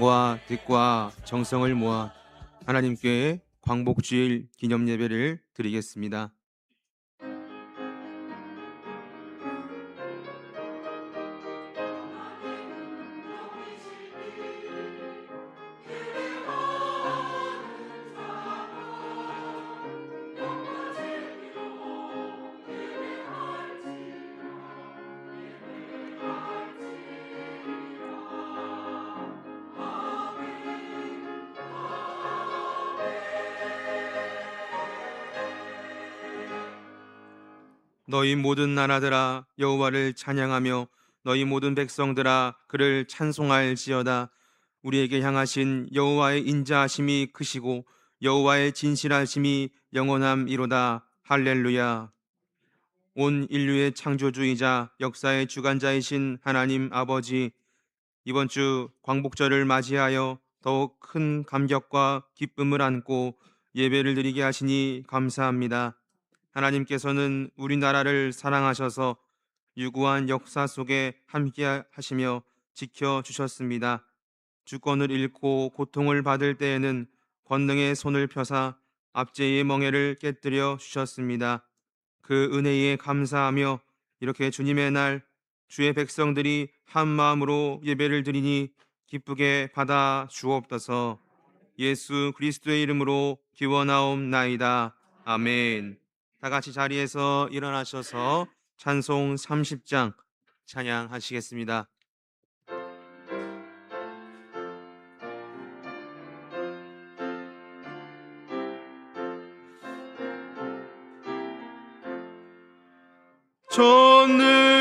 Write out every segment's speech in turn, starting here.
와 뜻과 정성을 모아 하나님께 광복주일 기념 예배를 드리겠습니다. 너희 모든 나라들아 여호와를 찬양하며 너희 모든 백성들아 그를 찬송할지어다. 우리에게 향하신 여호와의 인자하심이 크시고 여호와의 진실하심이 영원함이로다. 할렐루야. 온 인류의 창조주이자 역사의 주관자이신 하나님 아버지, 이번 주 광복절을 맞이하여 더욱 큰 감격과 기쁨을 안고 예배를 드리게 하시니 감사합니다. 하나님께서는 우리나라를 사랑하셔서 유구한 역사 속에 함께 하시며 지켜주셨습니다. 주권을 잃고 고통을 받을 때에는 권능의 손을 펴사 압제의 멍에를 깨뜨려 주셨습니다. 그 은혜에 감사하며 이렇게 주님의 날 주의 백성들이 한 마음으로 예배를 드리니 기쁘게 받아 주옵소서. 예수 그리스도의 이름으로 기원하옵나이다. 아멘. 다 같이 자리에서 일어나셔서 찬송 30장 찬양하시겠습니다.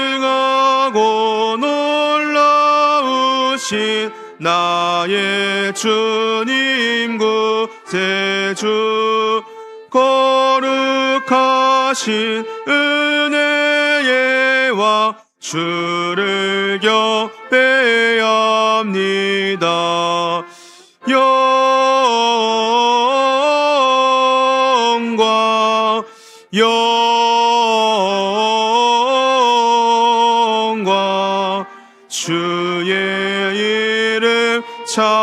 전능하고 놀라우신 나의 주님 구세주, 거룩하신 은혜의 왕 주를 경배합니다. 영광 주의 이름 찬양해.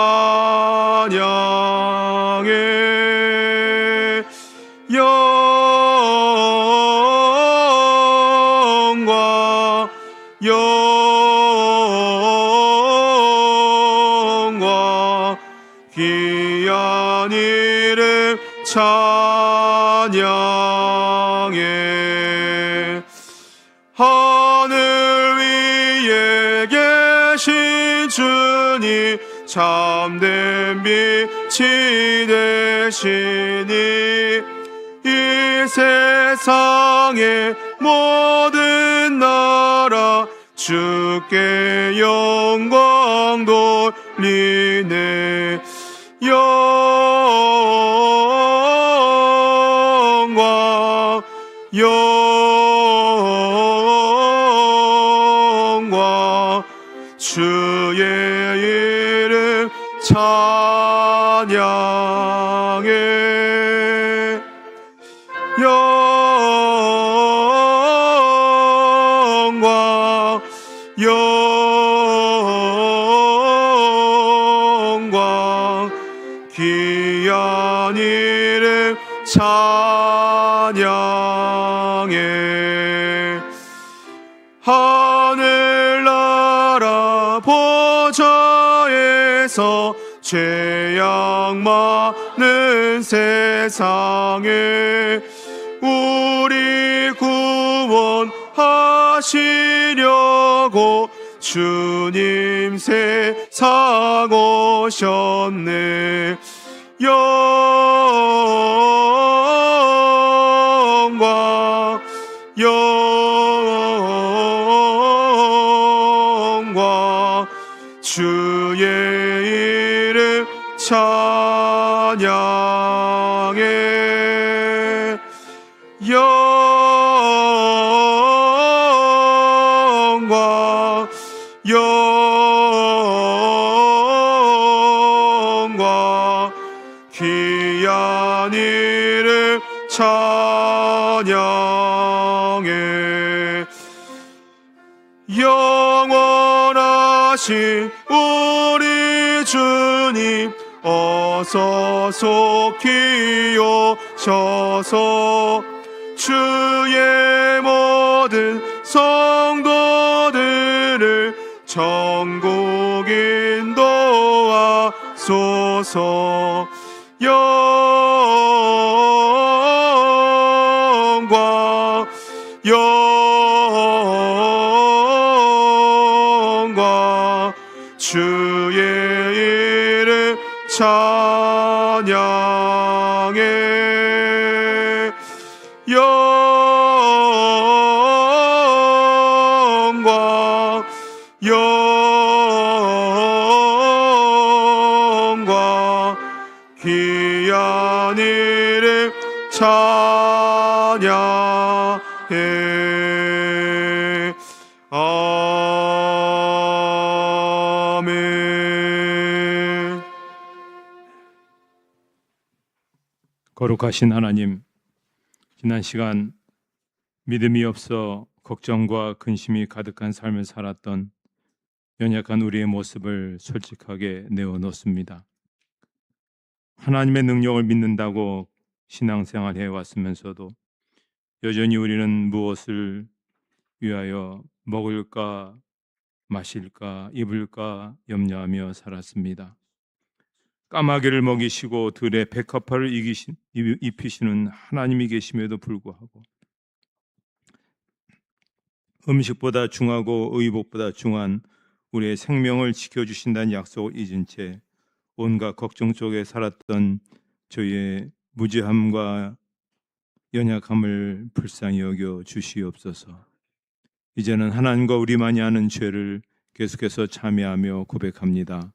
영광 귀한 이름 찬양해. 하늘 위에 계신 주님 참된 빛이 되시니 이 세상의 모든 나라 주께 영광 돌리네. 영광 주의 이름 찬양해. 영광 귀한 이름 찬양해. 하늘나라 보좌에서 죄악 많은 세상에 우리 구원하시려고 주님 세상 오셨네. 영광 주의 이름 찬양해. 영광 귀한 이름 찬양해. 영원하신 우리 주 하나님 어서 속히 오셔서 주의 모든 성도들을 천국 인도하소서. 영광 영광 주의 이름 찬양해. 영광 영광 귀한 이름 찬양해. 아멘. 거룩하신 하나님, 지난 시간 믿음이 없어 걱정과 근심이 가득한 삶을 살았던 연약한 우리의 모습을 솔직하게 내어놓습니다. 하나님의 능력을 믿는다고 신앙생활 해왔으면서도 여전히 우리는 무엇을 위하여 먹을까, 마실까, 입을까 염려하며 살았습니다. 까마귀를 먹이시고 들의 백합화를 입히시는 하나님이 계심에도 불구하고 음식보다 중하고 의복보다 중한 우리의 생명을 지켜주신다는 약속을 잊은 채 온갖 걱정 속에 살았던 저희의 무지함과 연약함을 불쌍히 여겨 주시옵소서. 이제는 하나님과 우리만이 아는 죄를 계속해서 참회하며 고백합니다.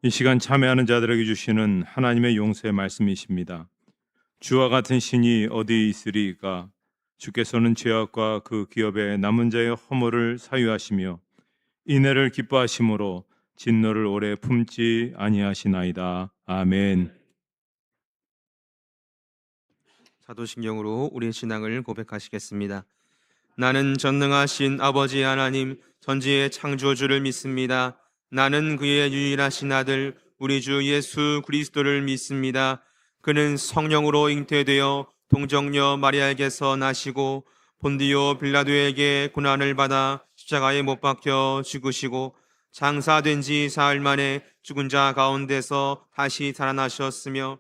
이 시간 참여하는 자들에게 주시는 하나님의 용서의 말씀이십니다. 주와 같은 신이 어디 있으리까? 주께서는 죄악과 그 기업의 남은 자의 허물을 사유하시며 인애를 기뻐하심으로 진노를 오래 품지 아니하시나이다. 아멘. 사도신경으로 우리의 신앙을 고백하시겠습니다. 나는 전능하신 아버지 하나님 전지의 창조주를 믿습니다. 나는 그의 유일하신 아들 우리 주 예수 그리스도를 믿습니다. 그는 성령으로 잉태되어 동정녀 마리아에게서 나시고 본디오 빌라도에게 고난을 받아 십자가에 못 박혀 죽으시고 장사된 지 사흘 만에 죽은 자 가운데서 다시 살아나셨으며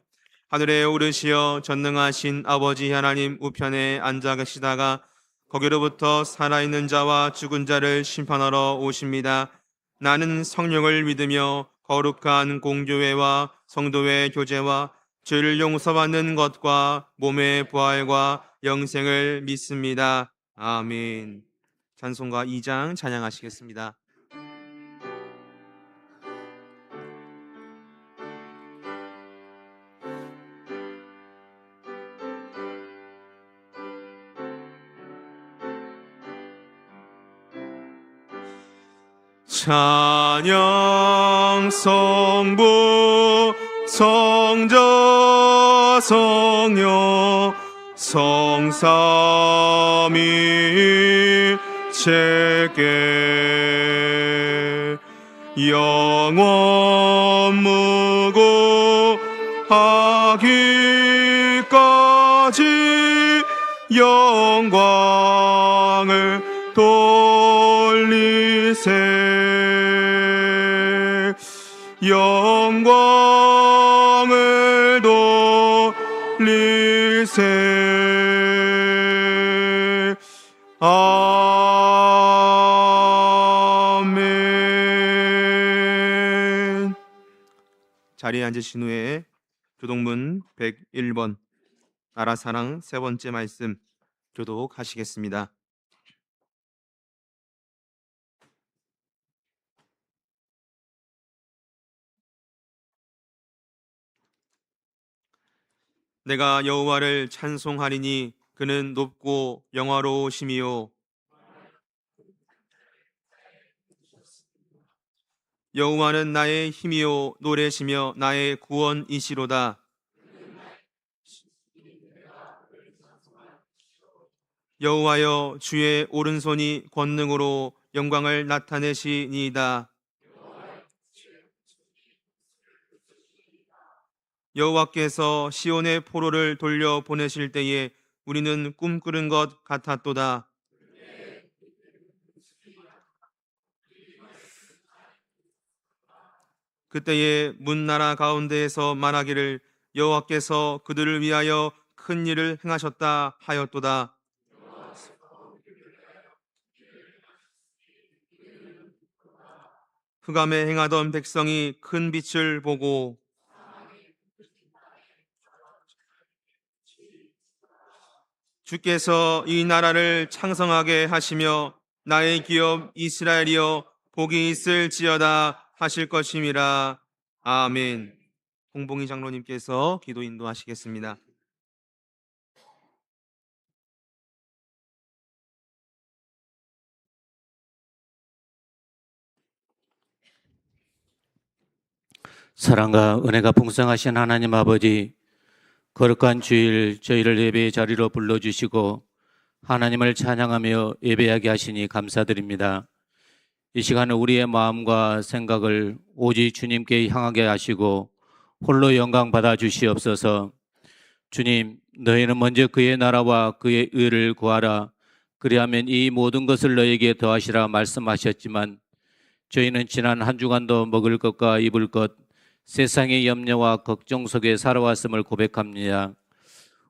하늘에 오르시어 전능하신 아버지 하나님 우편에 앉아 계시다가 거기로부터 살아있는 자와 죽은 자를 심판하러 오십니다. 나는 성령을 믿으며 거룩한 공교회와 성도의 교제와 죄를 용서받는 것과 몸의 부활과 영생을 믿습니다. 아멘. 찬송가 2장 찬양하시겠습니다. 찬양 성부 성자 성령 성삼위 제게 영원 무고하기까지 영광을 돌리세. 영광 돌리세. 아멘. 자리에 앉으신 후에 교독문 101번 나라사랑 세 번째 말씀 교독하시겠습니다. 내가 여호와를 찬송하리니 그는 높고 영화로우심이요 여호와는 나의 힘이요 노래시며 나의 구원이시로다. 여호와여 주의 오른손이 권능으로 영광을 나타내시니이다. 여호와께서 시온의 포로를 돌려 보내실 때에 우리는 꿈꾸는 것 같았도다. 그때에 문나라 가운데에서 말하기를 여호와께서 그들을 위하여 큰 일을 행하셨다 하였도다. 흑암에 행하던 백성이 큰 빛을 보고 주께서 이 나라를 창성하게 하시며 나의 기업 이스라엘이여 복이 있을지어다 하실 것임이라. 아멘. 홍봉희 장로님께서 기도 인도하시겠습니다. 사랑과 은혜가 풍성하신 하나님 아버지, 거룩한 주일 저희를 예배의 자리로 불러주시고 하나님을 찬양하며 예배하게 하시니 감사드립니다. 이 시간에 우리의 마음과 생각을 오직 주님께 향하게 하시고 홀로 영광 받아 주시옵소서. 주님, 너희는 먼저 그의 나라와 그의 의를 구하라. 그리하면 이 모든 것을 너에게 더하시라 말씀하셨지만 저희는 지난 한 주간도 먹을 것과 입을 것, 세상의 염려와 걱정 속에 살아왔음을 고백합니다.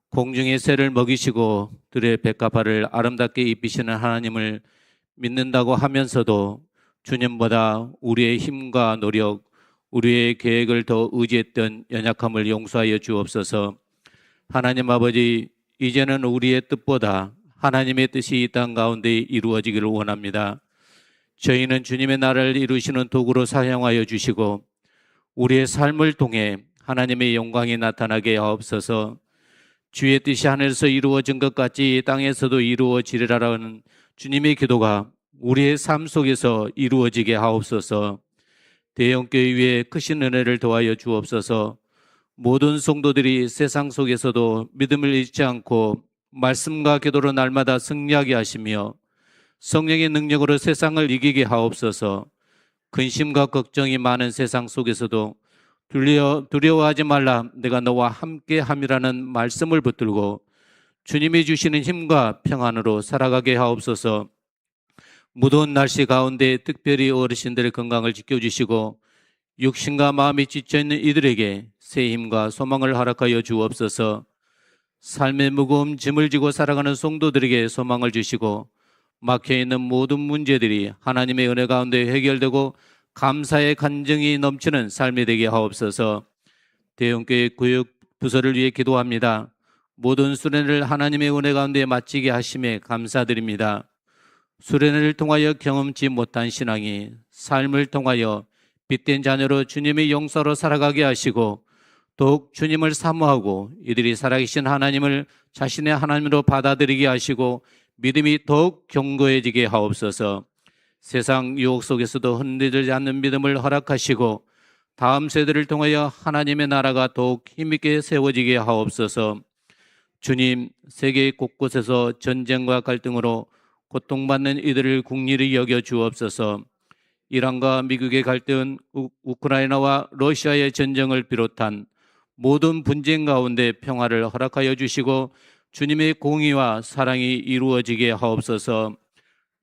공중의 새를 먹이시고 들의 백합화를 아름답게 입히시는 하나님을 믿는다고 하면서도 주님보다 우리의 힘과 노력, 우리의 계획을 더 의지했던 연약함을 용서하여 주옵소서. 하나님 아버지, 이제는 우리의 뜻보다 하나님의 뜻이 이 땅 가운데 이루어지기를 원합니다. 저희는 주님의 나라를 이루시는 도구로 사용하여 주시고 우리의 삶을 통해 하나님의 영광이 나타나게 하옵소서. 주의 뜻이 하늘에서 이루어진 것 같이 땅에서도 이루어지리라는 주님의 기도가 우리의 삶 속에서 이루어지게 하옵소서. 대형교회 위에 크신 은혜를 더하여 주옵소서. 모든 성도들이 세상 속에서도 믿음을 잃지 않고 말씀과 기도로 날마다 승리하게 하시며 성령의 능력으로 세상을 이기게 하옵소서. 근심과 걱정이 많은 세상 속에서도 두려워하지 말라, 내가 너와 함께 함이라는 말씀을 붙들고 주님이 주시는 힘과 평안으로 살아가게 하옵소서. 무더운 날씨 가운데 특별히 어르신들의 건강을 지켜주시고 육신과 마음이 지쳐있는 이들에게 새 힘과 소망을 허락하여 주옵소서. 삶의 무거운 짐을 지고 살아가는 성도들에게 소망을 주시고 막혀있는 모든 문제들이 하나님의 은혜 가운데 해결되고 감사의 간증이 넘치는 삶이 되게 하옵소서. 대형교회 교육 부서를 위해 기도합니다. 모든 수련을 하나님의 은혜 가운데 마치게 하심에 감사드립니다. 수련을 통하여 경험치 못한 신앙이 삶을 통하여 빛된 자녀로 주님의 용사로 살아가게 하시고 더욱 주님을 사모하고 이들이 살아계신 하나님을 자신의 하나님으로 받아들이게 하시고 믿음이 더욱 견고해지게 하옵소서. 세상 유혹 속에서도 흔들리지 않는 믿음을 허락하시고 다음 세대를 통하여 하나님의 나라가 더욱 힘있게 세워지게 하옵소서. 주님, 세계 곳곳에서 전쟁과 갈등으로 고통받는 이들을 긍휼히 여겨 주옵소서. 이란과 미국의 갈등, 우크라이나와 러시아의 전쟁을 비롯한 모든 분쟁 가운데 평화를 허락하여 주시고 주님의 공의와 사랑이 이루어지게 하옵소서.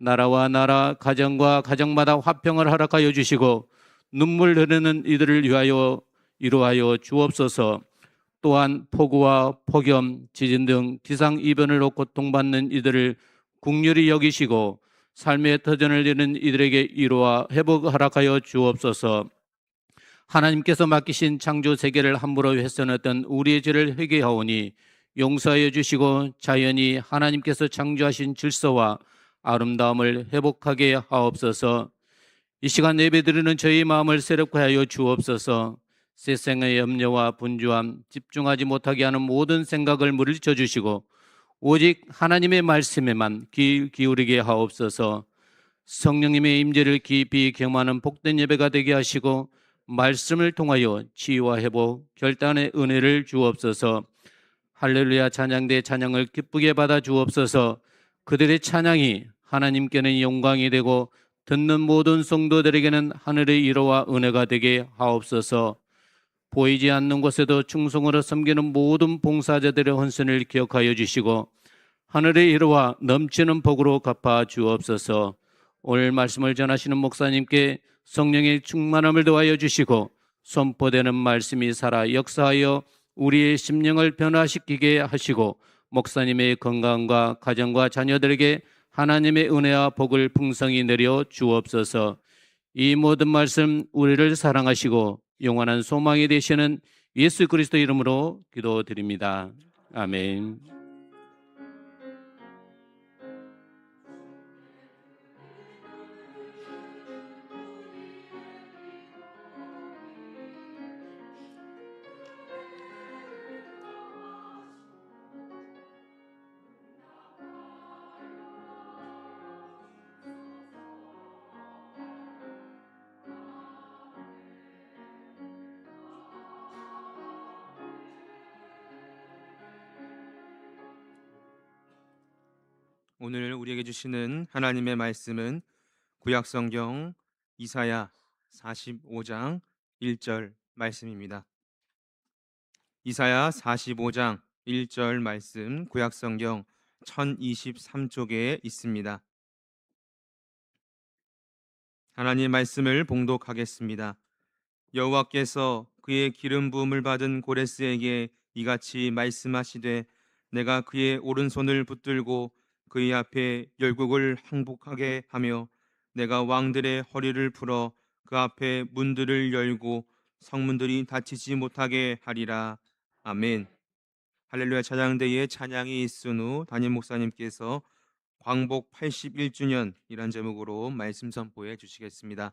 나라와 나라, 가정과 가정마다 화평을 허락하여 주시고 눈물 흐르는 이들을 위하여 이루하여 주옵소서. 또한 폭우와 폭염, 지진 등 기상이변으로 고통받는 이들을 긍휼히 여기시고 삶의 터전을 잃은 이들에게 위로와 회복 허락하여 주옵소서. 하나님께서 맡기신 창조 세계를 함부로 훼손했던 우리의 죄를 회개하오니 용서하여 주시고 자연히 하나님께서 창조하신 질서와 아름다움을 회복하게 하옵소서. 이 시간 예배드리는 저희 마음을 새롭게 하여 주옵소서. 세상의 염려와 분주함, 집중하지 못하게 하는 모든 생각을 물리쳐 주시고 오직 하나님의 말씀에만 귀 기울이게 하옵소서. 성령님의 임재를 깊이 경험하는 복된 예배가 되게 하시고 말씀을 통하여 치유와 회복, 결단의 은혜를 주옵소서. 할렐루야 찬양대 찬양을 기쁘게 받아 주옵소서. 그들의 찬양이 하나님께는 영광이 되고 듣는 모든 성도들에게는 하늘의 위로와 은혜가 되게 하옵소서. 보이지 않는 곳에도 충성으로 섬기는 모든 봉사자들의 헌신을 기억하여 주시고 하늘의 위로와 넘치는 복으로 갚아 주옵소서. 오늘 말씀을 전하시는 목사님께 성령의 충만함을 더하여 주시고 선포되는 말씀이 살아 역사하여 우리의 심령을 변화시키게 하시고 목사님의 건강과 가정과 자녀들에게 하나님의 은혜와 복을 풍성히 내려 주옵소서. 이 모든 말씀 우리를 사랑하시고 영원한 소망이 되시는 예수 그리스도 이름으로 기도드립니다. 아멘. 오늘 우리에게 주시는 하나님의 말씀은 구약성경 이사야 45장 1절 말씀입니다. 이사야 45장 1절 말씀 구약성경 1023쪽에 있습니다. 하나님 말씀을 봉독하겠습니다. 여호와께서 그의 기름 부음을 받은 고레스에게 이같이 말씀하시되 내가 그의 오른손을 붙들고 그의 앞에 열국을 항복하게 하며 내가 왕들의 허리를 풀어 그 앞에 문들을 열고 성문들이 닫히지 못하게 하리라. 아멘. 할렐루야 찬양대에 찬양이 있은 후 담임 목사님께서 광복 81주년이란 제목으로 말씀 선포해 주시겠습니다.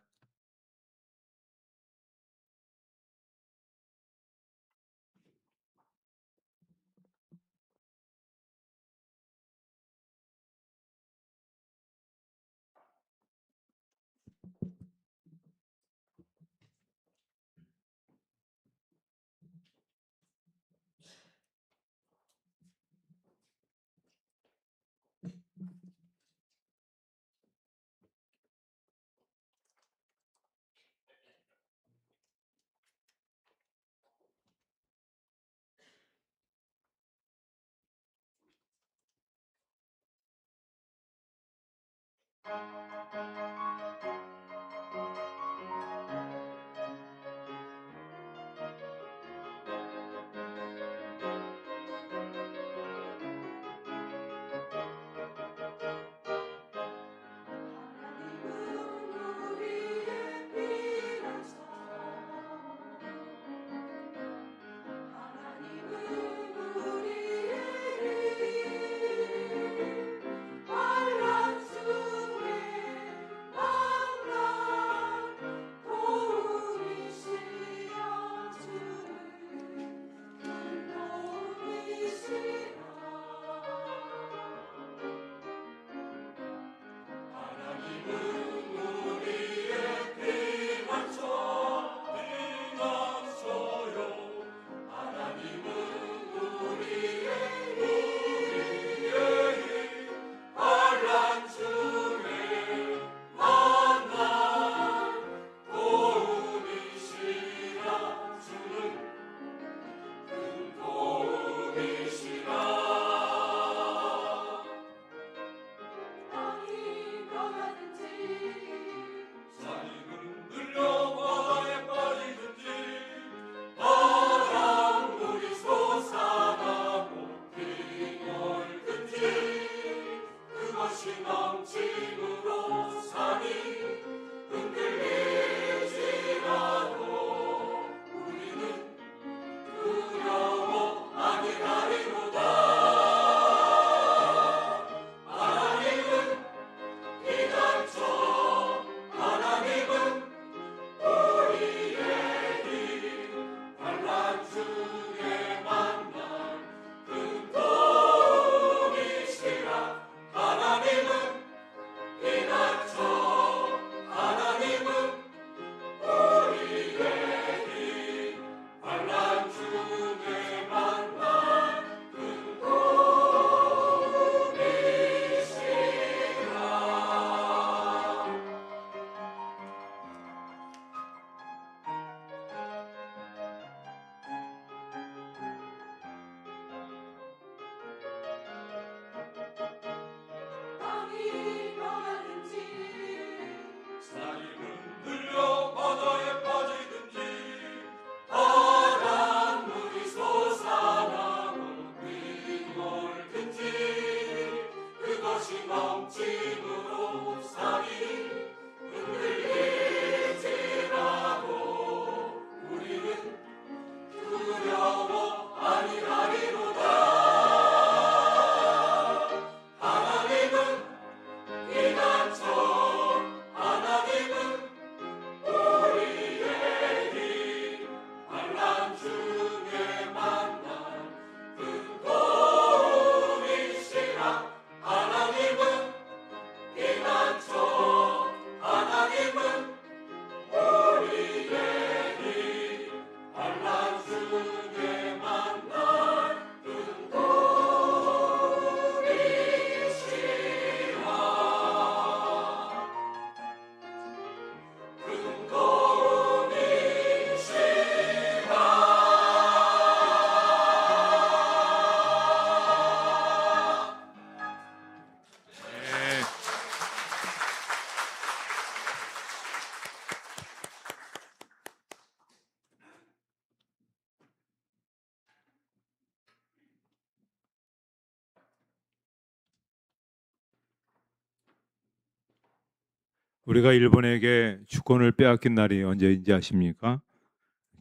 우리가 일본에게 주권을 빼앗긴 날이 언제인지 아십니까?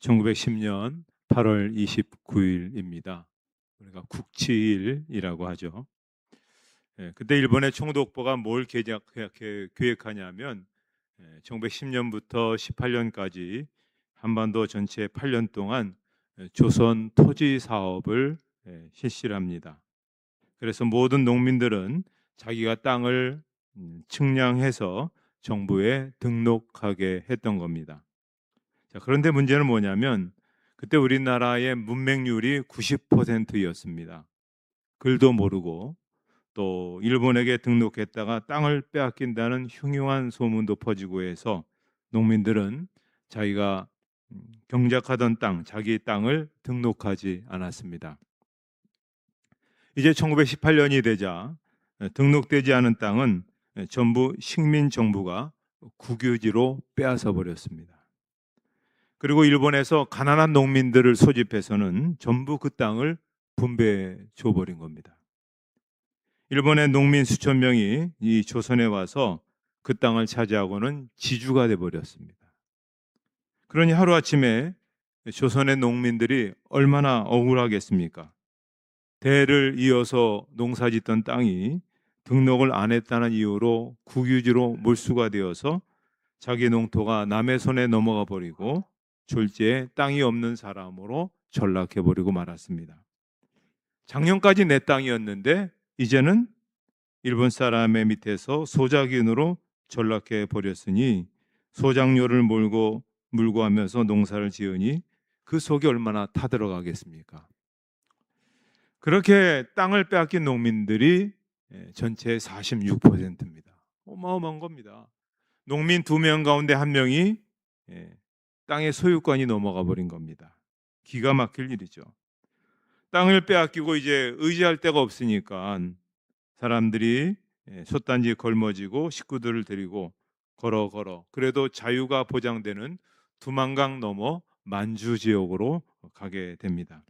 1910년 8월 29일입니다. 우리가 국치일이라고 하죠. 그때 일본의 총독부가 뭘 계획하냐면 1910년부터 18년까지 한반도 전체 8년 동안 조선 토지 사업을 실시를 합니다. 그래서 모든 농민들은 자기가 땅을 측량해서 정부에 등록하게 했던 겁니다. 자, 그런데 문제는 뭐냐면 그때 우리나라의 문맹률이 90%였습니다. 글도 모르고 또 일본에게 등록했다가 땅을 빼앗긴다는 흉흉한 소문도 퍼지고 해서 농민들은 자기가 경작하던 땅, 자기 땅을 등록하지 않았습니다. 이제 1918년이 되자 등록되지 않은 땅은 전부 식민정부가 국유지로 빼앗아 버렸습니다. 그리고 일본에서 가난한 농민들을 소집해서는 전부 그 땅을 분배해 줘버린 겁니다. 일본의 농민 수천 명이 이 조선에 와서 그 땅을 차지하고는 지주가 돼 버렸습니다. 그러니 하루아침에 조선의 농민들이 얼마나 억울하겠습니까? 대를 이어서 농사짓던 땅이 등록을 안 했다는 이유로 국유지로 몰수가 되어서 자기 농토가 남의 손에 넘어가 버리고 졸지에 땅이 없는 사람으로 전락해 버리고 말았습니다. 작년까지 내 땅이었는데 이제는 일본 사람의 밑에서 소작인으로 전락해 버렸으니 소작료를 물고 하면서 농사를 지으니 그 속이 얼마나 타들어가겠습니까? 그렇게 땅을 빼앗긴 농민들이 전체의 46%입니다. 어마어마한 겁니다. 농민 2명 가운데 1명이 땅의 소유권이 넘어가 버린 겁니다. 기가 막힐 일이죠. 땅을 빼앗기고 이제 의지할 데가 없으니까 사람들이 솥단지에 걸머지고 식구들을 데리고 걸어 그래도 자유가 보장되는 두만강 넘어 만주 지역으로 가게 됩니다.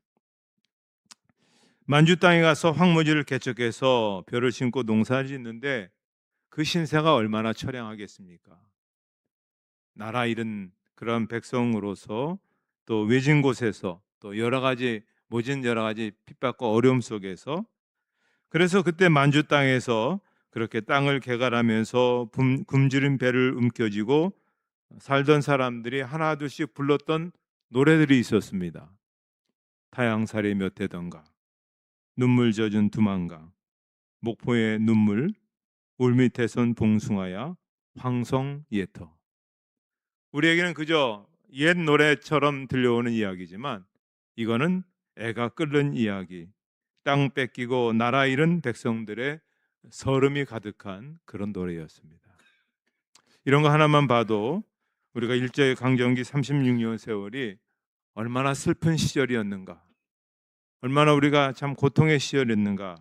만주 땅에 가서 황무지를 개척해서 벼를 심고 농사를 짓는데 그 신세가 얼마나 처량하겠습니까? 나라 잃은 그런 백성으로서 또 외진 곳에서 또 모진 여러 가지 핍박과 어려움 속에서 그래서 그때 만주 땅에서 그렇게 땅을 개갈하면서 굶주린 배를 움켜쥐고 살던 사람들이 하나둘씩 불렀던 노래들이 있었습니다. 타양살이 몇 해던가, 눈물 젖은 두만강, 목포의 눈물, 울밑에선 봉숭아야, 황성 예터. 우리에게는 그저 옛 노래처럼 들려오는 이야기지만 이거는 애가 끓는 이야기, 땅 뺏기고 나라 잃은 백성들의 서름이 가득한 그런 노래였습니다. 이런 거 하나만 봐도 우리가 일제강점기 36년 세월이 얼마나 슬픈 시절이었는가, 얼마나 우리가 참 고통의 시절이었는가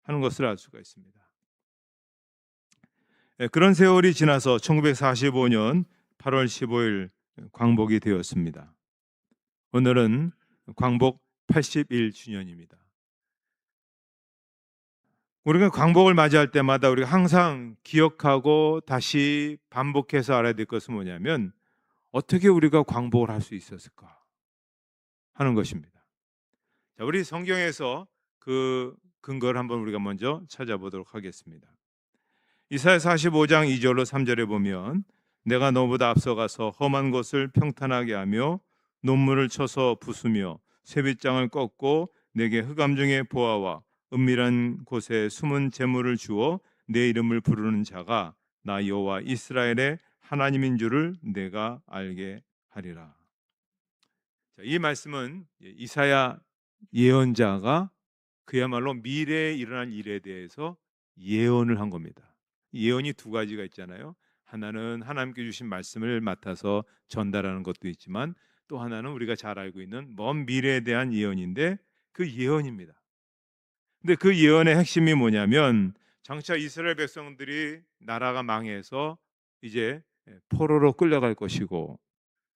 하는 것을 알 수가 있습니다. 그런 세월이 지나서 1945년 8월 15일 광복이 되었습니다. 오늘은 광복 81주년입니다. 우리가 광복을 맞이할 때마다 우리가 항상 기억하고 다시 반복해서 알아야 될 것은 뭐냐면 어떻게 우리가 광복을 할 수 있었을까 하는 것입니다. 자, 우리 성경에서 그 근거를 한번 우리가 먼저 찾아보도록 하겠습니다. 이사야 45장 2절로 3절에 보면 내가 너보다 앞서가서 험한 곳을 평탄하게 하며 논문을 쳐서 부수며 쇠빗장을 꺾고 내게 흑암 중의 보아와 은밀한 곳에 숨은 재물을 주어 내 이름을 부르는 자가 나 여호와 이스라엘의 하나님인 줄을 내가 알게 하리라. 자, 이 말씀은 이사야 예언자가 그야말로 미래에 일어날 일에 대해서 예언을 한 겁니다. 예언이 두 가지가 있잖아요. 하나는 하나님께 주신 말씀을 맡아서 전달하는 것도 있지만 또 하나는 우리가 잘 알고 있는 먼 미래에 대한 예언인데 그 예언입니다. 근데 그 예언의 핵심이 뭐냐면 장차 이스라엘 백성들이 나라가 망해서 이제 포로로 끌려갈 것이고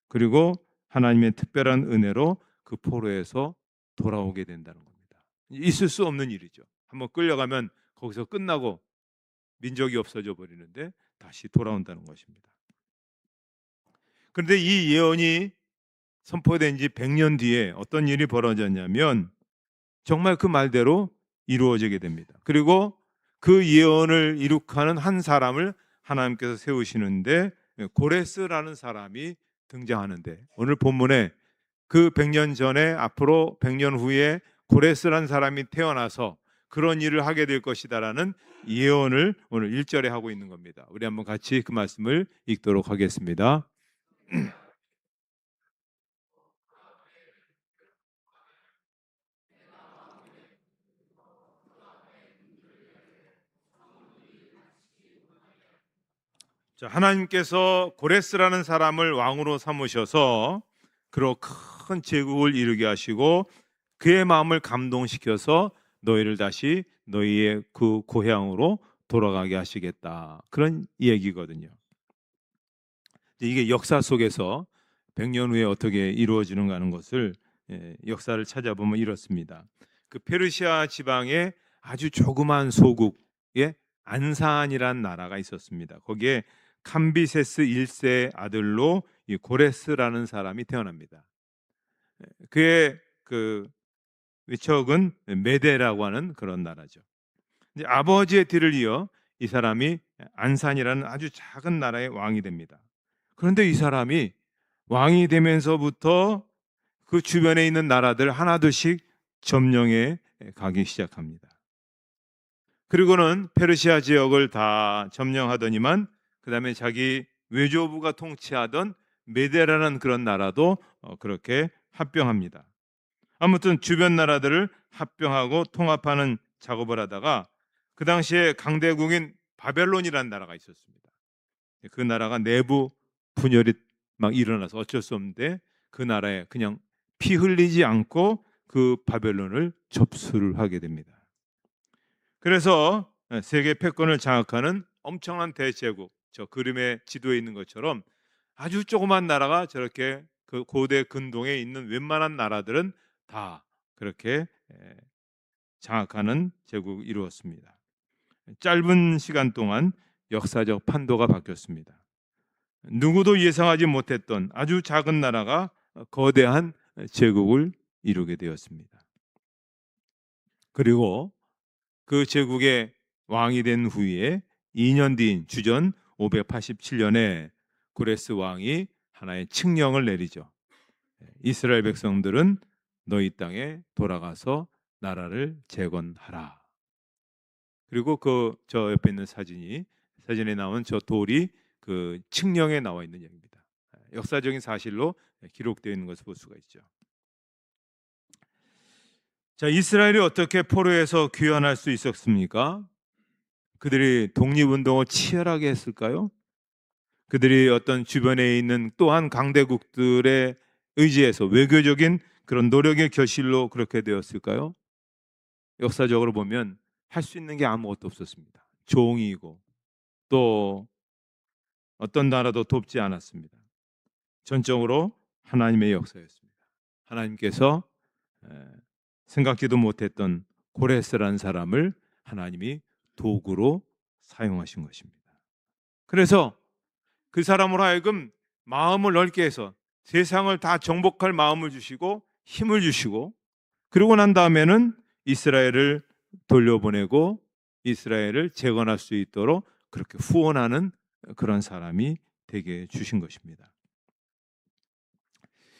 그리고 하나님의 특별한 은혜로 그 포로에서 돌아오게 된다는 겁니다. 있을 수 없는 일이죠. 한번 끌려가면 거기서 끝나고 민족이 없어져 버리는데 다시 돌아온다는 것입니다. 그런데 이 예언이 선포된 지 100년 뒤에 어떤 일이 벌어졌냐면 정말 그 말대로 이루어지게 됩니다. 그리고 그 예언을 이룩하는 한 사람을 하나님께서 세우시는데 고레스라는 사람이 등장하는데, 오늘 본문에 그 100년 전에 앞으로 100년 후에 고레스라는 사람이 태어나서 그런 일을 하게 될 것이다라는 예언을 오늘 1절에 하고 있는 겁니다. 우리 한번 같이 그 말씀을 읽도록 하겠습니다. 자, 하나님께서 고레스라는 사람을 왕으로 삼으셔서 그로 큰 제국을 이루게 하시고 그의 마음을 감동시켜서 너희를 다시 너희의 그 고향으로 돌아가게 하시겠다, 그런 얘기거든요. 이게 역사 속에서 100년 후에 어떻게 이루어지는가 하는 것을 역사를 찾아보면 이렇습니다. 그 페르시아 지방에 아주 조그만 소국에 안산이란 나라가 있었습니다. 거기에 캄비세스 1세 아들로 이 고레스라는 사람이 태어납니다. 그의 그 위척은 메데라고 하는 그런 나라죠. 이제 아버지의 뒤를 이어 이 사람이 안산이라는 아주 작은 나라의 왕이 됩니다. 그런데 이 사람이 왕이 되면서부터 그 주변에 있는 나라들 하나둘씩 점령해 가기 시작합니다. 그리고는 페르시아 지역을 다 점령하더니만 그 다음에 자기 외조부가 통치하던 메데라는 그런 나라도 그렇게 합병합니다. 아무튼 주변 나라들을 합병하고 통합하는 작업을 하다가 그 당시에 강대국인 바벨론이라는 나라가 있었습니다. 그 나라가 내부 분열이 막 일어나서 어쩔 수 없는데 그 나라에 그냥 피 흘리지 않고 그 바벨론을 접수를 하게 됩니다. 그래서 세계 패권을 장악하는 엄청난 대제국, 저 그림의 지도에 있는 것처럼 아주 조그만 나라가 저렇게 그 고대 근동에 있는 웬만한 나라들은 다 그렇게 장악하는 제국을 이루었습니다. 짧은 시간 동안 역사적 판도가 바뀌었습니다. 누구도 예상하지 못했던 아주 작은 나라가 거대한 제국을 이루게 되었습니다. 그리고 그 제국의 왕이 된 후에 2년 뒤인 주전 587년에 고레스 왕이 하나의 칙령을 내리죠. 이스라엘 백성들은 너희 땅에 돌아가서 나라를 재건하라. 그리고 그 저 옆에 있는 사진에 나온 저 돌이 그 칙령에 나와 있는 얘기입니다. 역사적인 사실로 기록되어 있는 것을 볼 수가 있죠. 자, 이스라엘이 어떻게 포로에서 귀환할 수 있었습니까? 그들이 독립운동을 치열하게 했을까요? 그들이 어떤 주변에 있는 또한 강대국들의 의지에서 외교적인 그런 노력의 결실로 그렇게 되었을까요? 역사적으로 보면 할 수 있는 게 아무것도 없었습니다. 종이고 또 어떤 나라도 돕지 않았습니다. 전적으로 하나님의 역사였습니다. 하나님께서 생각지도 못했던 고레스라는 사람을 하나님이 도구로 사용하신 것입니다. 그래서 그 사람으로 하여금 마음을 넓게 해서 세상을 다 정복할 마음을 주시고 힘을 주시고, 그러고 난 다음에는 이스라엘을 돌려보내고 이스라엘을 재건할 수 있도록 그렇게 후원하는 그런 사람이 되게 주신 것입니다.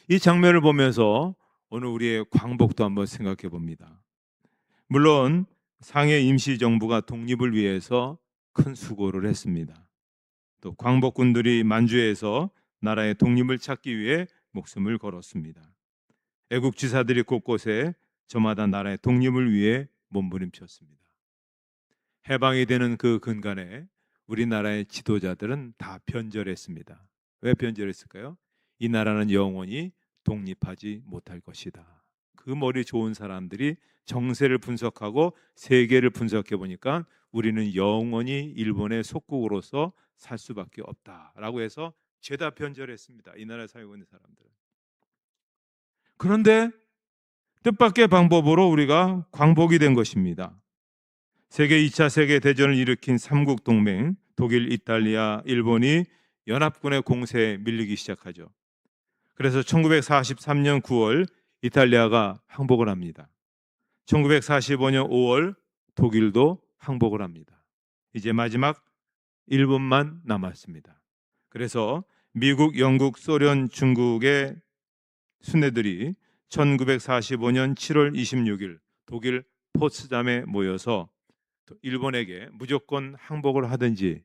이 장면을 보면서 오늘 우리의 광복도 한번 생각해 봅니다. 물론 상해 임시정부가 독립을 위해서 큰 수고를 했습니다. 또 광복군들이 만주에서 나라의 독립을 찾기 위해 목숨을 걸었습니다. 애국지사들이 곳곳에 저마다 나라의 독립을 위해 몸부림쳤습니다. 해방이 되는 그 근간에 우리나라의 지도자들은 다 변절했습니다. 왜 변절했을까요? 이 나라는 영원히 독립하지 못할 것이다. 그 머리 좋은 사람들이 정세를 분석하고 세계를 분석해 보니까 우리는 영원히 일본의 속국으로서 살 수밖에 없다라고 해서 죄다 변절했습니다. 이 나라에 살고 있는 사람들은. 그런데 뜻밖의 방법으로 우리가 광복이 된 것입니다. 세계 2차 세계대전을 일으킨 삼국동맹, 독일, 이탈리아, 일본이 연합군의 공세에 밀리기 시작하죠. 그래서 1943년 9월 이탈리아가 항복을 합니다. 1945년 5월 독일도 항복을 합니다. 이제 마지막 일본만 남았습니다. 그래서 미국, 영국, 소련, 중국의 순례들이 1945년 7월 26일 독일 포츠담에 모여서 일본에게 무조건 항복을 하든지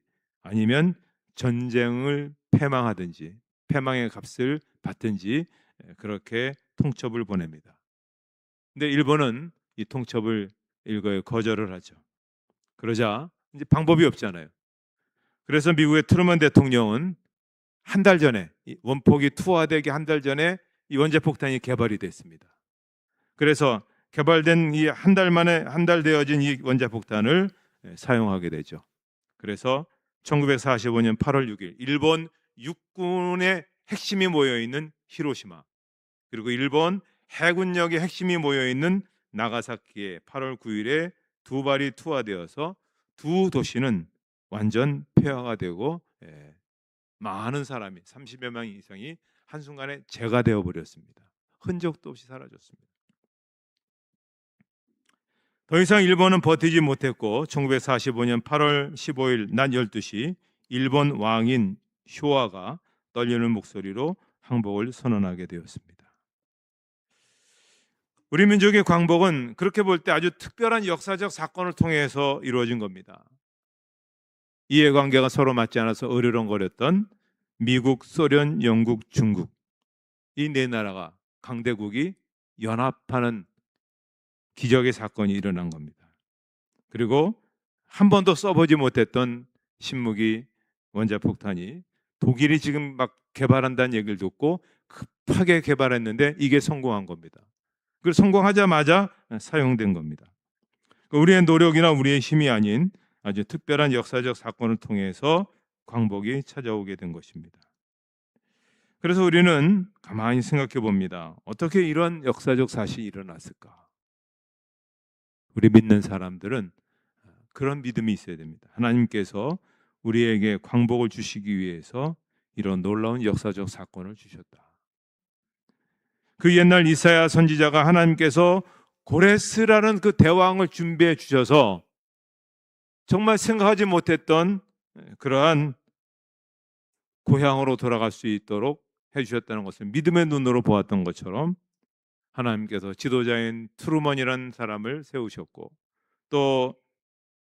아니면 전쟁을 패망하든지 패망의 값을 받든지 그렇게 통첩을 보냅니다. 근데 일본은 이 통첩을 일거에 거절을 하죠. 그러자 이제 방법이 없잖아요. 그래서 미국의 트루먼 대통령은 한 달 전에 원폭이 투하되기 한 달 전에 이 원자폭탄이 개발이 됐습니다. 그래서 개발된 이 한 달 만에 한 달 되어진 이 원자폭탄을 사용하게 되죠. 그래서 1945년 8월 6일 일본 육군의 핵심이 모여 있는 히로시마 그리고 일본 해군력의 핵심이 모여 있는 나가사키에 8월 9일에 두 발이 투하되어서 두 도시는 완전 폐허가 되고 많은 사람이 30여 명 이상이 한순간에 재가 되어 버렸습니다. 흔적도 없이 사라졌습니다. 더 이상 일본은 버티지 못했고 1945년 8월 15일 낮 12시 일본 왕인 쇼와가 떨리는 목소리로 항복을 선언하게 되었습니다. 우리 민족의 광복은 그렇게 볼 때 아주 특별한 역사적 사건을 통해서 이루어진 겁니다. 이해관계가 서로 맞지 않아서 으르렁거렸던 미국, 소련, 영국, 중국 이 네 나라가 강대국이 연합하는 기적의 사건이 일어난 겁니다. 그리고 한 번도 써보지 못했던 신무기 원자폭탄이 독일이 지금 막 개발한다는 얘기를 듣고 급하게 개발했는데 이게 성공한 겁니다. 그리고 성공하자마자 사용된 겁니다. 우리의 노력이나 우리의 힘이 아닌 아주 특별한 역사적 사건을 통해서 광복이 찾아오게 된 것입니다. 그래서 우리는 가만히 생각해 봅니다. 어떻게 이런 역사적 사실이 일어났을까? 우리 믿는 사람들은 그런 믿음이 있어야 됩니다. 하나님께서 우리에게 광복을 주시기 위해서 이런 놀라운 역사적 사건을 주셨다. 그 옛날 이사야 선지자가 하나님께서 고레스라는 그 대왕을 준비해 주셔서 정말 생각하지 못했던 그러한 고향으로 돌아갈 수 있도록 해주셨다는 것을 믿음의 눈으로 보았던 것처럼 하나님께서 지도자인 트루먼이라는 사람을 세우셨고 또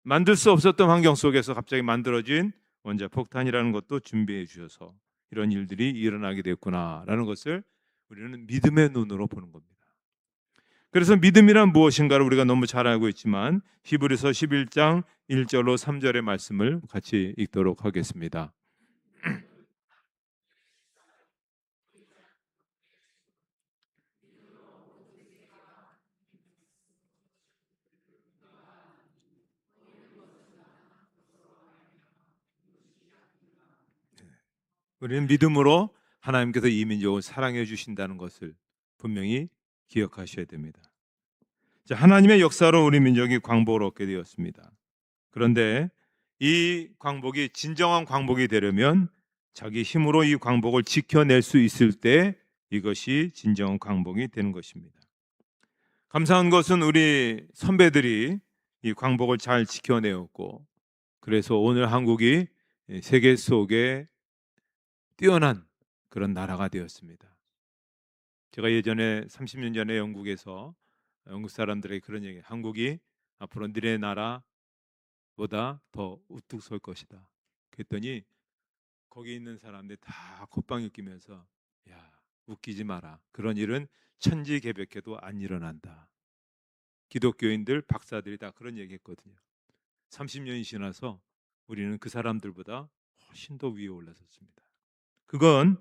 만들 수 없었던 환경 속에서 갑자기 만들어진 원자폭탄이라는 것도 준비해 주셔서 이런 일들이 일어나게 됐구나라는 것을 우리는 믿음의 눈으로 보는 겁니다. 그래서 믿음이란 무엇인가를 우리가 너무 잘 알고 있지만 히브리서 11장 1절로 3절의 말씀을 같이 읽도록 하겠습니다. 우리는 믿음으로 하나님께서 이 민족을 사랑해 주신다는 것을 분명히 기억하셔야 됩니다. 자, 하나님의 역사로 우리 민족이 광복을 얻게 되었습니다. 그런데 이 광복이 진정한 광복이 되려면 자기 힘으로 이 광복을 지켜낼 수 있을 때 이것이 진정한 광복이 되는 것입니다. 감사한 것은 우리 선배들이 이 광복을 잘 지켜내었고 그래서 오늘 한국이 세계 속에 뛰어난 그런 나라가 되었습니다. 제가 예전에 30년 전에 영국에서 영국 사람들에게 그런 얘기, 한국이 앞으로 너네 나라보다 더 우뚝 설 것이다. 그랬더니 거기 있는 사람들이 다 콧방귀 끼면서 야, 웃기지 마라. 그런 일은 천지개벽해도 안 일어난다. 기독교인들, 박사들이 다 그런 얘기했거든요. 30년이 지나서 우리는 그 사람들보다 훨씬 더 위에 올라섰습니다. 그건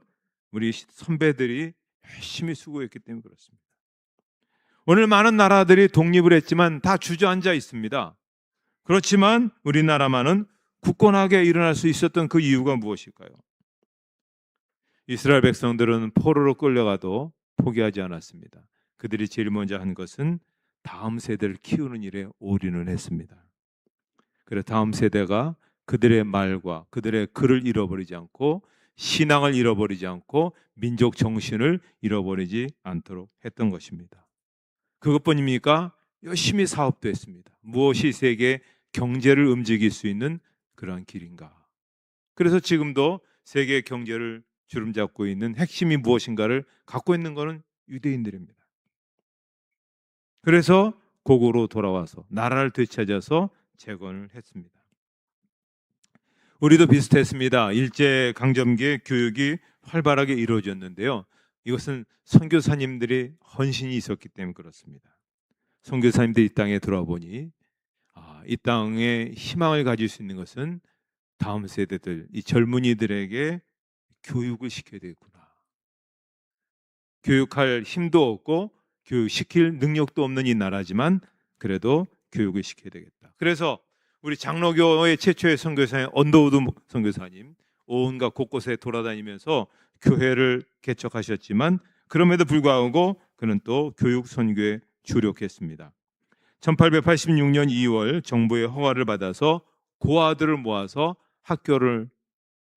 우리 선배들이 열심히 수고했기 때문에 그렇습니다. 오늘 많은 나라들이 독립을 했지만 다 주저앉아 있습니다. 그렇지만 우리나라만은 굳건하게 일어날 수 있었던 그 이유가 무엇일까요? 이스라엘 백성들은 포로로 끌려가도 포기하지 않았습니다. 그들이 제일 먼저 한 것은 다음 세대를 키우는 일에 올인을 했습니다. 그래서 다음 세대가 그들의 말과 그들의 글을 잃어버리지 않고 신앙을 잃어버리지 않고 민족 정신을 잃어버리지 않도록 했던 것입니다. 그것뿐입니까? 열심히 사업도 했습니다. 무엇이 세계 경제를 움직일 수 있는 그러한 길인가? 그래서 지금도 세계 경제를 주름잡고 있는 핵심이 무엇인가를 갖고 있는 것은 유대인들입니다. 그래서 고국으로 돌아와서 나라를 되찾아서 재건을 했습니다. 우리도 비슷했습니다. 일제강점기에 교육이 활발하게 이루어졌는데요. 이것은 선교사님들의 헌신이 있었기 때문에 그렇습니다. 선교사님들이 이 땅에 들어와 보니 이 땅에 희망을 가질 수 있는 것은 다음 세대들, 이 젊은이들에게 교육을 시켜야 되겠구나. 교육할 힘도 없고 교육시킬 능력도 없는 이 나라지만 그래도 교육을 시켜야 되겠다. 그래서 우리 장로교회 최초의 선교사님 언더우드 선교사님 온갖 곳곳에 돌아다니면서 교회를 개척하셨지만 그럼에도 불구하고 그는 또 교육 선교에 주력했습니다. 1886년 2월 정부의 허가를 받아서 고아들을 모아서 학교를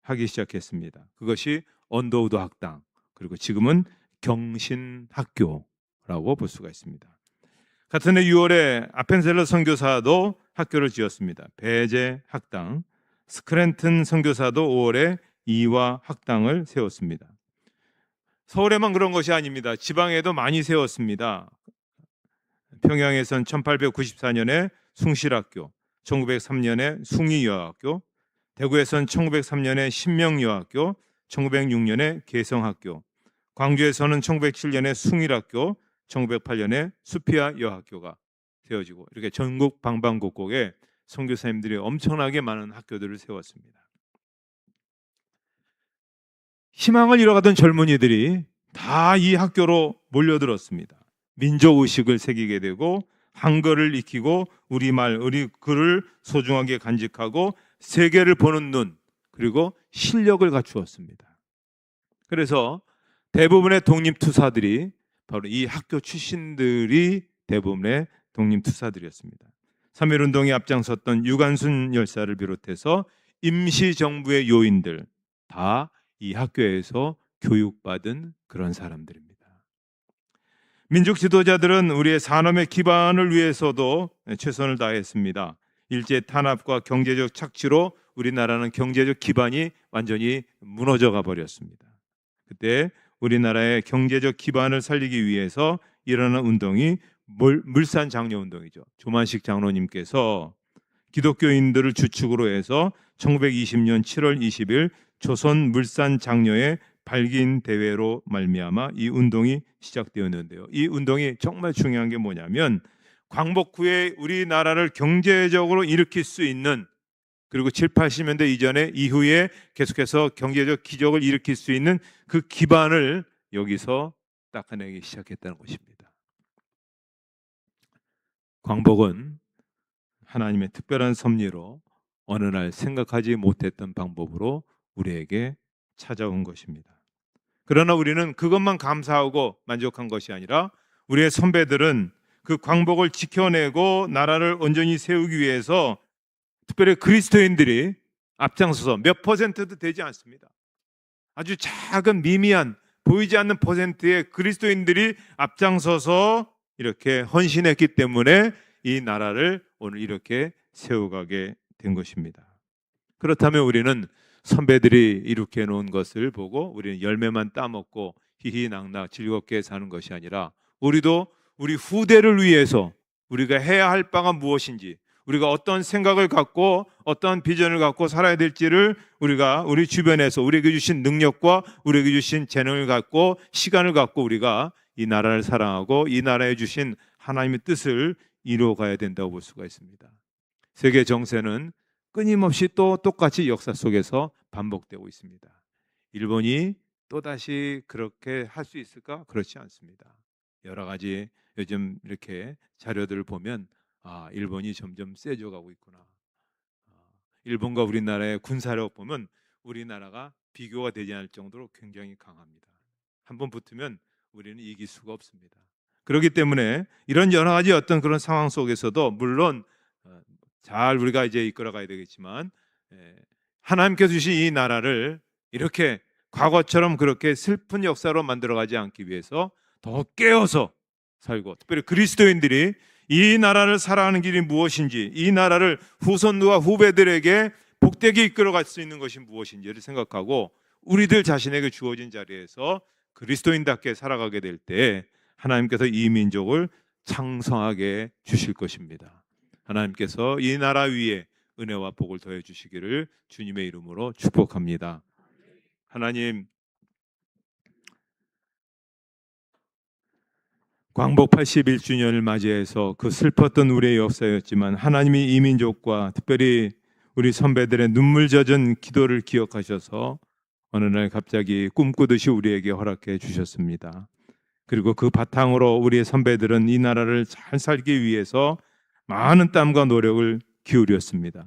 하기 시작했습니다. 그것이 언더우드 학당, 그리고 지금은 경신학교라고 볼 수가 있습니다. 같은 해 6월에 아펜셀러 선교사도 학교를 지었습니다. 배제 학당, 스크랜튼 선교사도 5월에 이화 학당을 세웠습니다. 서울에만 그런 것이 아닙니다. 지방에도 많이 세웠습니다. 평양에선 1894년에 숭실학교, 1903년에 숭의여학교, 대구에선 1903년에 신명여학교, 1906년에 개성학교, 광주에서는 1907년에 숭일학교, 1908년에 수피아 여학교가 세워지고 이렇게 전국 방방곡곡에 선교사님들이 엄청나게 많은 학교들을 세웠습니다. 희망을 잃어가던 젊은이들이 다 이 학교로 몰려들었습니다. 민족의식을 새기게 되고 한글을 익히고 우리말, 우리 글을 소중하게 간직하고 세계를 보는 눈, 그리고 실력을 갖추었습니다. 그래서 대부분의 독립투사들이 바로 이 학교 출신들이 대부분의 독립투사들이었습니다. 3.1운동에 앞장섰던 유관순 열사를 비롯해서 임시정부의 요인들 다 이 학교에서 교육받은 그런 사람들입니다. 민족 지도자들은 우리의 산업의 기반을 위해서도 최선을 다했습니다. 일제 탄압과 경제적 착취로 우리나라는 경제적 기반이 완전히 무너져 가버렸습니다. 그때 우리나라의 경제적 기반을 살리기 위해서 일어난 운동이 물산 장려 운동이죠. 조만식 장로님께서 기독교인들을 주축으로 해서 1920년 7월 20일 조선 물산 장려의 발긴 대회로 말미암아 이 운동이 시작되었는데요. 이 운동이 정말 중요한 게 뭐냐면 광복 후에 우리나라를 경제적으로 일으킬 수 있는, 그리고 7, 80년대 이전에 이후에 계속해서 경제적 기적을 일으킬 수 있는 그 기반을 여기서 닦아내기 시작했다는 것입니다. 광복은 하나님의 특별한 섭리로 어느 날 생각하지 못했던 방법으로 우리에게 찾아온 것입니다. 그러나 우리는 그것만 감사하고 만족한 것이 아니라 우리의 선배들은 그 광복을 지켜내고 나라를 온전히 세우기 위해서 특별히 그리스도인들이 앞장서서 몇 퍼센트도 되지 않습니다. 아주 작은 미미한 보이지 않는 퍼센트의 그리스도인들이 앞장서서 이렇게 헌신했기 때문에 이 나라를 오늘 이렇게 세워가게 된 것입니다. 그렇다면 우리는 선배들이 이렇게 놓은 것을 보고 우리는 열매만 따먹고 희희낙낙 즐겁게 사는 것이 아니라 우리도 우리 후대를 위해서 우리가 해야 할 바가 무엇인지, 우리가 어떤 생각을 갖고 어떤 비전을 갖고 살아야 될지를 우리가 우리 주변에서 우리에게 주신 능력과 우리에게 주신 재능을 갖고 시간을 갖고 우리가 이 나라를 사랑하고 이 나라에 주신 하나님의 뜻을 이루어가야 된다고 볼 수가 있습니다. 세계 정세는 끊임없이 또 똑같이 역사 속에서 반복되고 있습니다. 일본이 또다시 그렇게 할 수 있을까? 그렇지 않습니다. 여러 가지 요즘 이렇게 자료들을 보면 일본이 점점 세져 가고 있구나. 일본과 우리나라의 군사력 보면 우리나라가 비교가 되지 않을 정도로 굉장히 강합니다. 한번 붙으면 우리는 이길 수가 없습니다. 그렇기 때문에 이런 여러 가지 어떤 그런 상황 속에서도 물론 잘 우리가 이제 이끌어가야 되겠지만 하나님께서 주신 이 나라를 이렇게 과거처럼 그렇게 슬픈 역사로 만들어가지 않기 위해서 더 깨어서 살고, 특별히 그리스도인들이 이 나라를 살아가는 길이 무엇인지, 이 나라를 후손과 후배들에게 복되게 이끌어갈 수 있는 것이 무엇인지를 생각하고 우리들 자신에게 주어진 자리에서 그리스도인답게 살아가게 될 때 하나님께서 이 민족을 창성하게 주실 것입니다. 하나님께서 이 나라 위에 은혜와 복을 더해 주시기를 주님의 이름으로 축복합니다. 하나님, 광복 81주년을 맞이해서 그 슬펐던 우리의 역사였지만 하나님이 이 민족과 특별히 우리 선배들의 눈물 젖은 기도를 기억하셔서 어느 날 갑자기 꿈꾸듯이 우리에게 허락해 주셨습니다. 그리고 그 바탕으로 우리의 선배들은 이 나라를 잘 살기 위해서 많은 땀과 노력을 기울였습니다.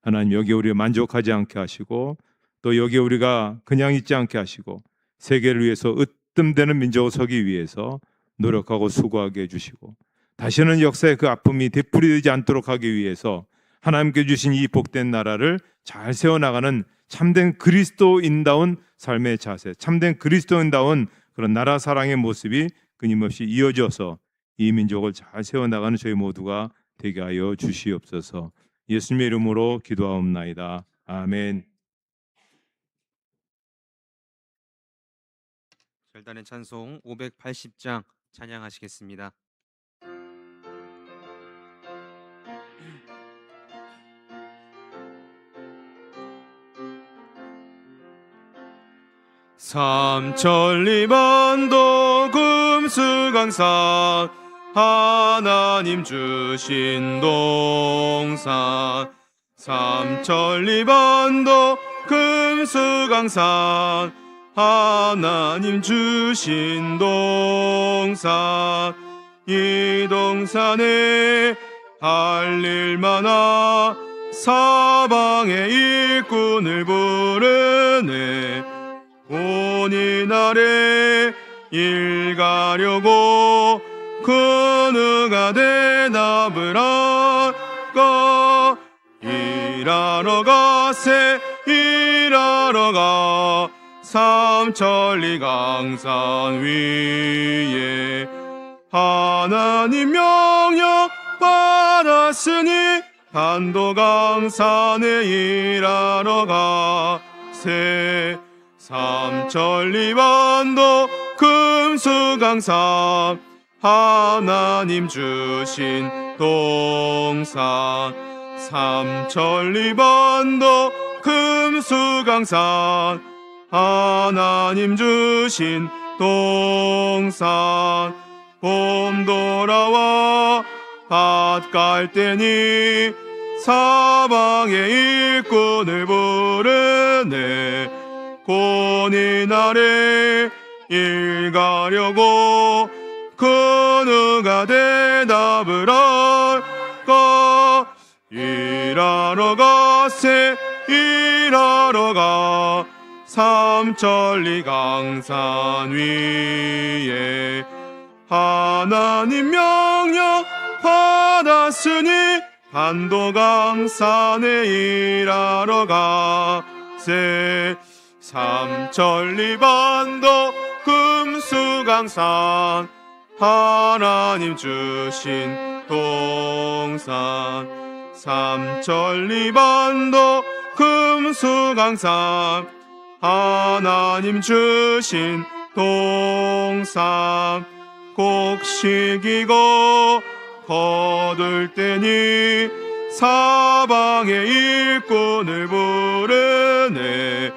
하나님, 여기 우리를 만족하지 않게 하시고 또 여기 우리가 그냥 있지 않게 하시고 세계를 위해서 으뜸되는 민족을 서기 위해서 노력하고 수고하게 해주시고 다시는 역사의 그 아픔이 되풀이되지 않도록 하기 위해서 하나님께 주신 이 복된 나라를 잘 세워나가는 참된 그리스도인다운 삶의 자세, 참된 그리스도인다운 그런 나라 사랑의 모습이 끊임없이 이어져서 이 민족을 잘 세워나가는 저희 모두가 되게 하여 주시옵소서. 예수님의 이름으로 기도하옵나이다. 아멘. 별단의 찬송 580장 찬양하시겠습니다. 삼천리반도 금수강산 하나님 주신 동산 삼천리반도 금수강산 하나님 주신 동산 이 동산에 달릴 만한 사방의 일꾼을 부르네 온 이날에 일 가려고 그 누가 대답을 할까 일하러 가세 일하러 가 삼천리 강산 위에 하나님 명령 받았으니 반도 강산에 일하러 가세 삼천리 반도 금수강산 하나님 주신 동산 삼천리 반도 금수강산 하나님 주신 동산 봄 돌아와 밭 갈 때니 사방의 일꾼을 부르네 곧 이날에 일 가려고 그 누가 대답을 할까 일하러 가세 일하러 가 삼천리 강산 위에 하나님 명령 받았으니 반도 강산에 일하러 가세 삼천리 반도 금수강산 하나님 주신 동산 삼천리 반도 금수강산 하나님 주신 동산 곡식이고 거둘 때니 사방의 일꾼을 부르네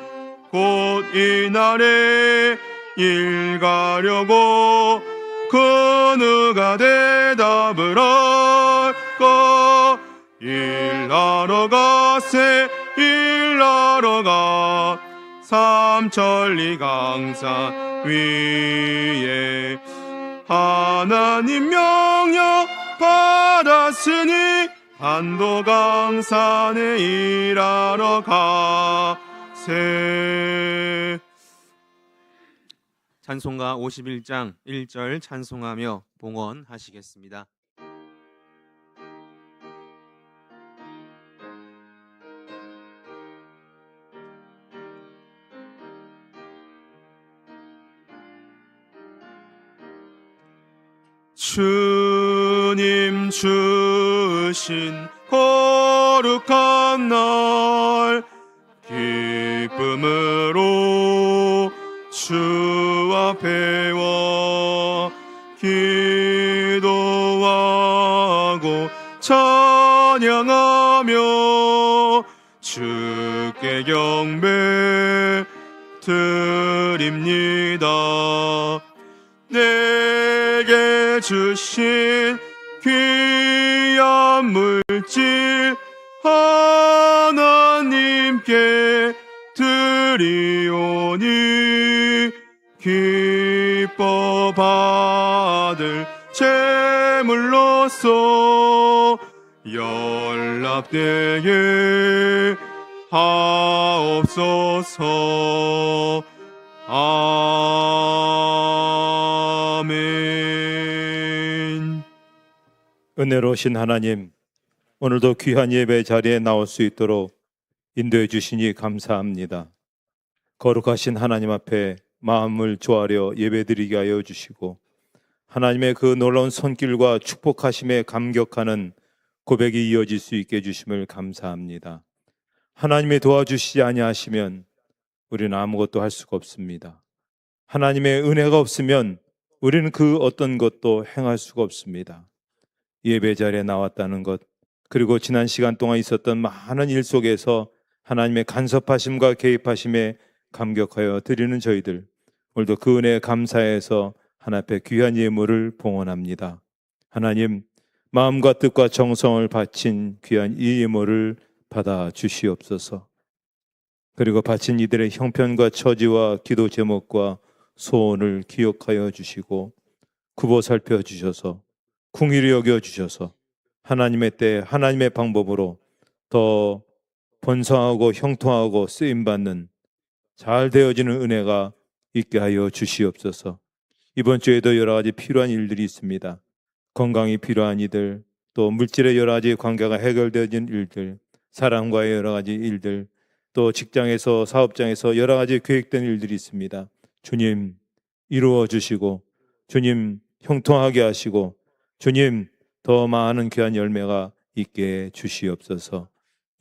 곧 이날에 일 가려고 그 누가 대답을 할까 일하러 가세 일하러 가 삼천리 강산 위에 하나님 명령 받았으니 반도 강산에 일하러 가세 찬송가 51장 1절 찬송하며 봉헌하시겠습니다. 주님 주신 거룩한 날 기쁨으로 주 앞에 와 기도하고 찬양하며 주께 경배 드립니다. 내게 주신 귀한 물질 하나님께 드리오니 기뻐 받을 제물로서 연락되게 하옵소서. 아멘. 은혜로우신 하나님, 오늘도 귀한 예배 자리에 나올 수 있도록 인도해 주시니 감사합니다. 거룩하신 하나님 앞에 마음을 조아려 예배드리게 하여 주시고 하나님의 그 놀라운 손길과 축복하심에 감격하는 고백이 이어질 수 있게 해주심을 감사합니다. 하나님이 도와주시지 아니하시면 우리는 아무것도 할 수가 없습니다. 하나님의 은혜가 없으면 우리는 그 어떤 것도 행할 수가 없습니다. 예배 자리에 나왔다는 것, 그리고 지난 시간 동안 있었던 많은 일 속에서 하나님의 간섭하심과 개입하심에 감격하여 드리는 저희들, 오늘도 그 은혜에 감사해서 하나님 앞에 귀한 예물을 봉헌합니다. 하나님, 마음과 뜻과 정성을 바친 귀한 이 예물을 받아 주시옵소서. 그리고 바친 이들의 형편과 처지와 기도 제목과 소원을 기억하여 주시고 굽어 살펴 주셔서 궁일이 여겨 주셔서 하나님의 때 하나님의 방법으로 더 번성하고 형통하고 쓰임받는 잘 되어지는 은혜가 있게 하여 주시옵소서. 이번 주에도 여러 가지 필요한 일들이 있습니다. 건강이 필요한 이들, 또 물질의 여러 가지 관계가 해결되어진 일들, 사람과의 여러 가지 일들, 또 직장에서 사업장에서 여러 가지 계획된 일들이 있습니다. 주님 이루어 주시고 주님 형통하게 하시고 주님 더 많은 귀한 열매가 있게 주시옵소서.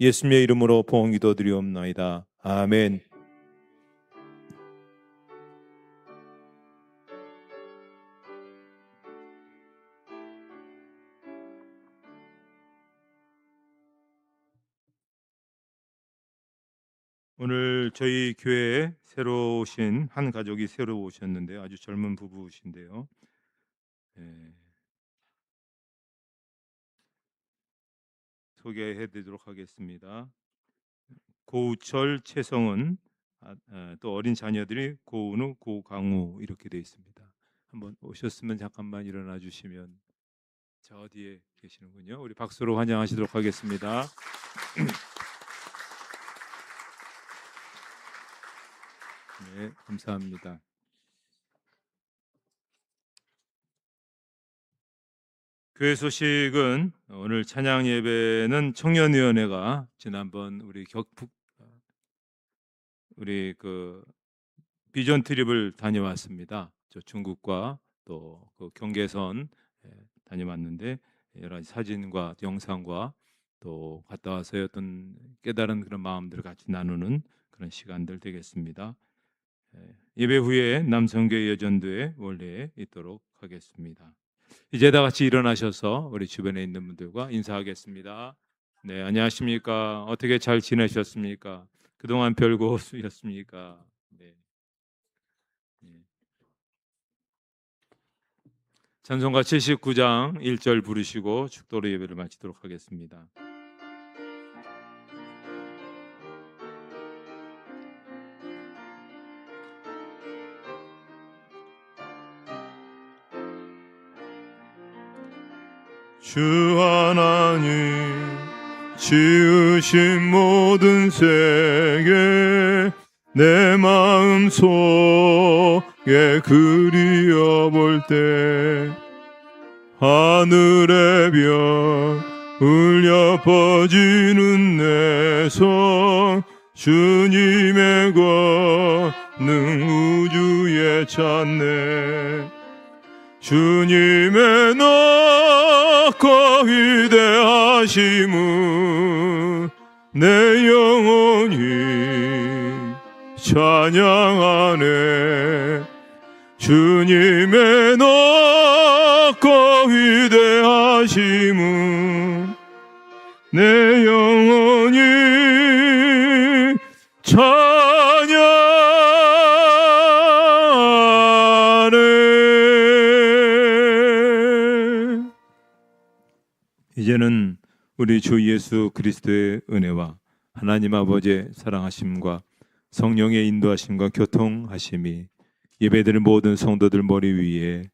예수님의 이름으로 봉헌기도 드리옵나이다. 아멘. 오늘 저희 교회에 새로 오신 한 가족이 새로 오셨는데요. 아주 젊은 부부신데요. 소개해드리도록 하겠습니다. 고우철, 최성은, 또 어린 자녀들이 고은우, 고강우 이렇게 되어 있습니다. 한번 오셨으면 잠깐만 일어나 주시면 저 뒤에 계시는군요. 우리 박수로 환영하시도록 하겠습니다. 네, 감사합니다. 교회 소식은 오늘 찬양 예배는 청년위원회가 지난번 우리 그 비전 트립을 다녀왔습니다. 저 중국과 또 그 경계선 다녀왔는데 여러 가지 사진과 영상과 또 갔다 와서의 어떤 깨달은 그런 마음들을 같이 나누는 그런 시간들 되겠습니다. 예배 후에 남성교회 여전도에 원래 있도록 하겠습니다. 이제 다 같이 일어나셔서 우리 주변에 있는 분들과 인사하겠습니다. 네, 안녕하십니까? 어떻게 잘 지내셨습니까? 그동안 별거 없으셨습니까? 네. 찬송가 79장 1절 부르시고 축도로 예배를 마치도록 하겠습니다. 주 하나님 지으신 모든 세계 내 마음 속에 그리워 볼 때 하늘의 별 울려 퍼지는 내 성 주님의 권능 우주에 찾네 주님의 높고 위대하심은 내 영혼이 찬양하네. 주님의 높고 위대하심은 내 영혼이 찬양하네. 이제는 우리 주 예수 그리스도의 은혜와 하나님 아버지의 사랑하심과 성령의 인도하심과 교통하심이 예배드린 모든 성도들 머리 위에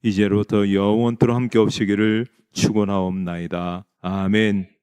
이제로부터 영원토록 함께 없으기를 축원하옵나이다. 아멘.